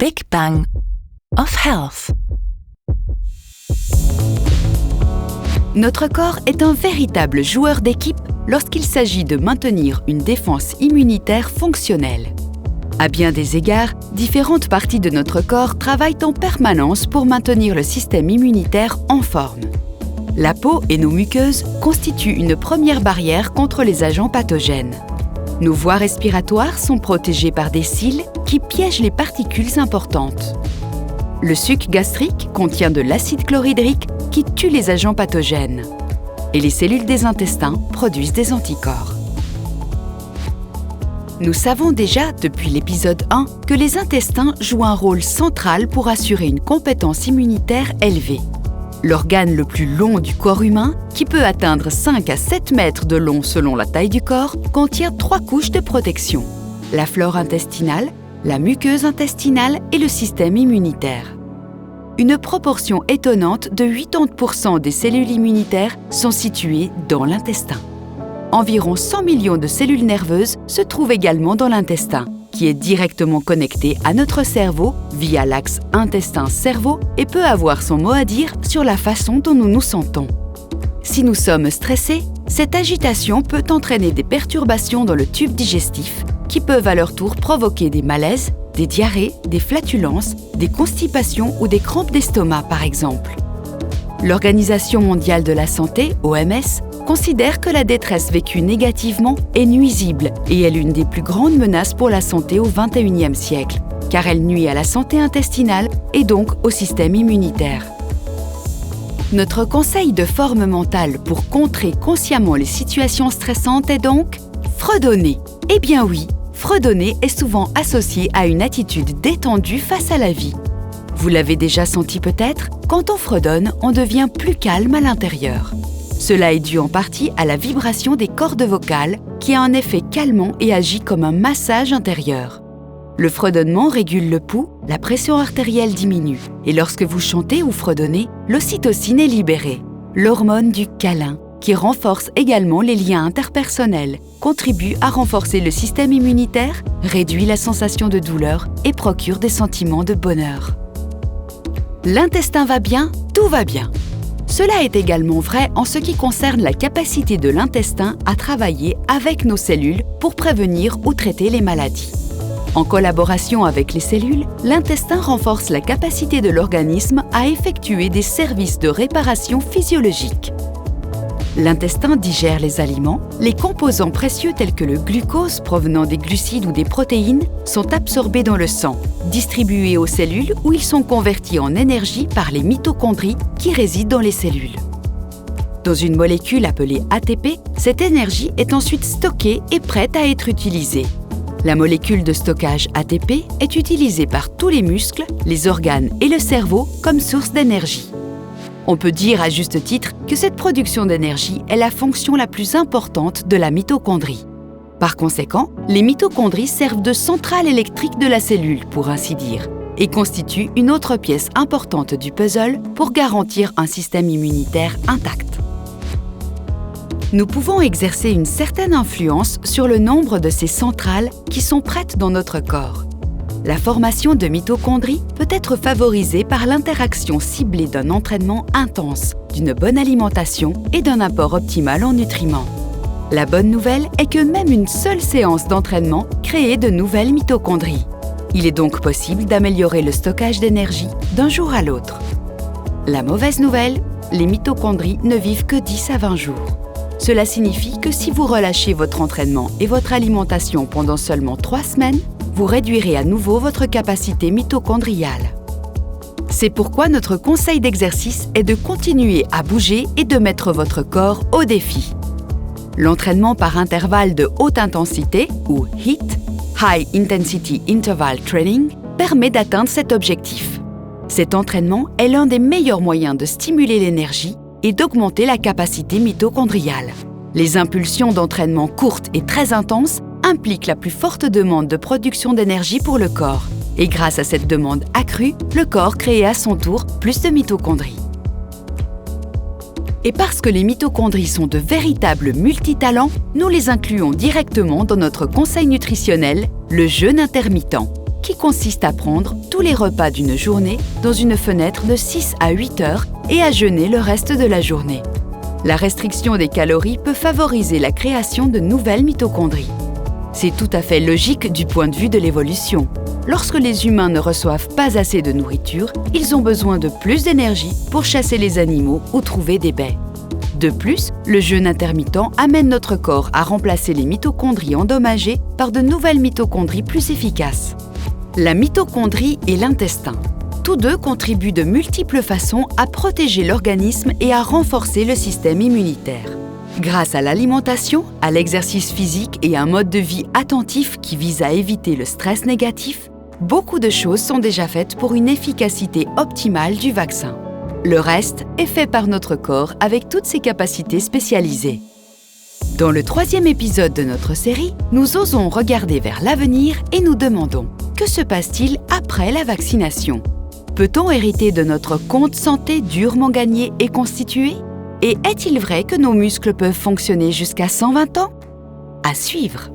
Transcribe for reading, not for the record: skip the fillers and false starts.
Big Bang of Health. Notre corps est un véritable joueur d'équipe lorsqu'il s'agit de maintenir une défense immunitaire fonctionnelle. À bien des égards, différentes parties de notre corps travaillent en permanence pour maintenir le système immunitaire en forme. La peau et nos muqueuses constituent une première barrière contre les agents pathogènes. Nos voies respiratoires sont protégées par des cils qui piègent les particules importantes. Le suc gastrique contient de l'acide chlorhydrique qui tue les agents pathogènes. Et les cellules des intestins produisent des anticorps. Nous savons déjà depuis l'épisode 1 que les intestins jouent un rôle central pour assurer une compétence immunitaire élevée. L'organe le plus long du corps humain, qui peut atteindre 5 à 7 mètres de long selon la taille du corps, contient 3 couches de protection: la flore intestinale, la muqueuse intestinale et le système immunitaire. Une proportion étonnante de 80% des cellules immunitaires sont situées dans l'intestin. Environ 100 millions de cellules nerveuses se trouvent également dans l'intestin, qui est directement connecté à notre cerveau via l'axe intestin-cerveau et peut avoir son mot à dire sur la façon dont nous nous sentons. Si nous sommes stressés, cette agitation peut entraîner des perturbations dans le tube digestif qui peuvent à leur tour provoquer des malaises, des diarrhées, des flatulences, des constipations ou des crampes d'estomac par exemple. L'Organisation mondiale de la santé, OMS, considère que la détresse vécue négativement est nuisible et est l'une des plus grandes menaces pour la santé au XXIe siècle, car elle nuit à la santé intestinale et donc au système immunitaire. Notre conseil de forme mentale pour contrer consciemment les situations stressantes est donc fredonner. Eh bien oui, fredonner est souvent associé à une attitude détendue face à la vie. Vous l'avez déjà senti peut-être, quand on fredonne, on devient plus calme à l'intérieur. Cela est dû en partie à la vibration des cordes vocales qui a un effet calmant et agit comme un massage intérieur. Le fredonnement régule le pouls, la pression artérielle diminue et lorsque vous chantez ou fredonnez, l'ocytocine est libérée, l'hormone du câlin, qui renforce également les liens interpersonnels, contribue à renforcer le système immunitaire, réduit la sensation de douleur et procure des sentiments de bonheur. L'intestin va bien, tout va bien. Cela est également vrai en ce qui concerne la capacité de l'intestin à travailler avec nos cellules pour prévenir ou traiter les maladies. En collaboration avec les cellules, l'intestin renforce la capacité de l'organisme à effectuer des services de réparation physiologique. L'intestin digère les aliments, les composants précieux tels que le glucose provenant des glucides ou des protéines sont absorbés dans le sang, distribués aux cellules où ils sont convertis en énergie par les mitochondries qui résident dans les cellules. Dans une molécule appelée ATP, cette énergie est ensuite stockée et prête à être utilisée. La molécule de stockage ATP est utilisée par tous les muscles, les organes et le cerveau comme source d'énergie. On peut dire à juste titre que cette production d'énergie est la fonction la plus importante de la mitochondrie. Par conséquent, les mitochondries servent de centrale électrique de la cellule, pour ainsi dire, et constituent une autre pièce importante du puzzle pour garantir un système immunitaire intact. Nous pouvons exercer une certaine influence sur le nombre de ces centrales qui sont prêtes dans notre corps. La formation de mitochondries peut être favorisée par l'interaction ciblée d'un entraînement intense, d'une bonne alimentation et d'un apport optimal en nutriments. La bonne nouvelle est que même une seule séance d'entraînement crée de nouvelles mitochondries. Il est donc possible d'améliorer le stockage d'énergie d'un jour à l'autre. La mauvaise nouvelle, les mitochondries ne vivent que 10 à 20 jours. Cela signifie que si vous relâchez votre entraînement et votre alimentation pendant seulement 3 semaines, vous réduirez à nouveau votre capacité mitochondriale. C'est pourquoi notre conseil d'exercice est de continuer à bouger et de mettre votre corps au défi. L'entraînement par intervalle de haute intensité, ou HIIT, High Intensity Interval Training, permet d'atteindre cet objectif. Cet entraînement est l'un des meilleurs moyens de stimuler l'énergie et d'augmenter la capacité mitochondriale. Les impulsions d'entraînement courtes et très intenses implique la plus forte demande de production d'énergie pour le corps. Et grâce à cette demande accrue, le corps crée à son tour plus de mitochondries. Et parce que les mitochondries sont de véritables multitalents, nous les incluons directement dans notre conseil nutritionnel, le jeûne intermittent, qui consiste à prendre tous les repas d'une journée dans une fenêtre de 6 à 8 heures et à jeûner le reste de la journée. La restriction des calories peut favoriser la création de nouvelles mitochondries. C'est tout à fait logique du point de vue de l'évolution. Lorsque les humains ne reçoivent pas assez de nourriture, ils ont besoin de plus d'énergie pour chasser les animaux ou trouver des baies. De plus, le jeûne intermittent amène notre corps à remplacer les mitochondries endommagées par de nouvelles mitochondries plus efficaces. La mitochondrie et l'intestin. Tous deux contribuent de multiples façons à protéger l'organisme et à renforcer le système immunitaire. Grâce à l'alimentation, à l'exercice physique et à un mode de vie attentif qui vise à éviter le stress négatif, beaucoup de choses sont déjà faites pour une efficacité optimale du vaccin. Le reste est fait par notre corps avec toutes ses capacités spécialisées. Dans le 3e épisode de notre série, nous osons regarder vers l'avenir et nous demandons « Que se passe-t-il après la vaccination ?» Peut-on hériter de notre compte santé durement gagné et constitué? Et est-il vrai que nos muscles peuvent fonctionner jusqu'à 120 ans? À suivre!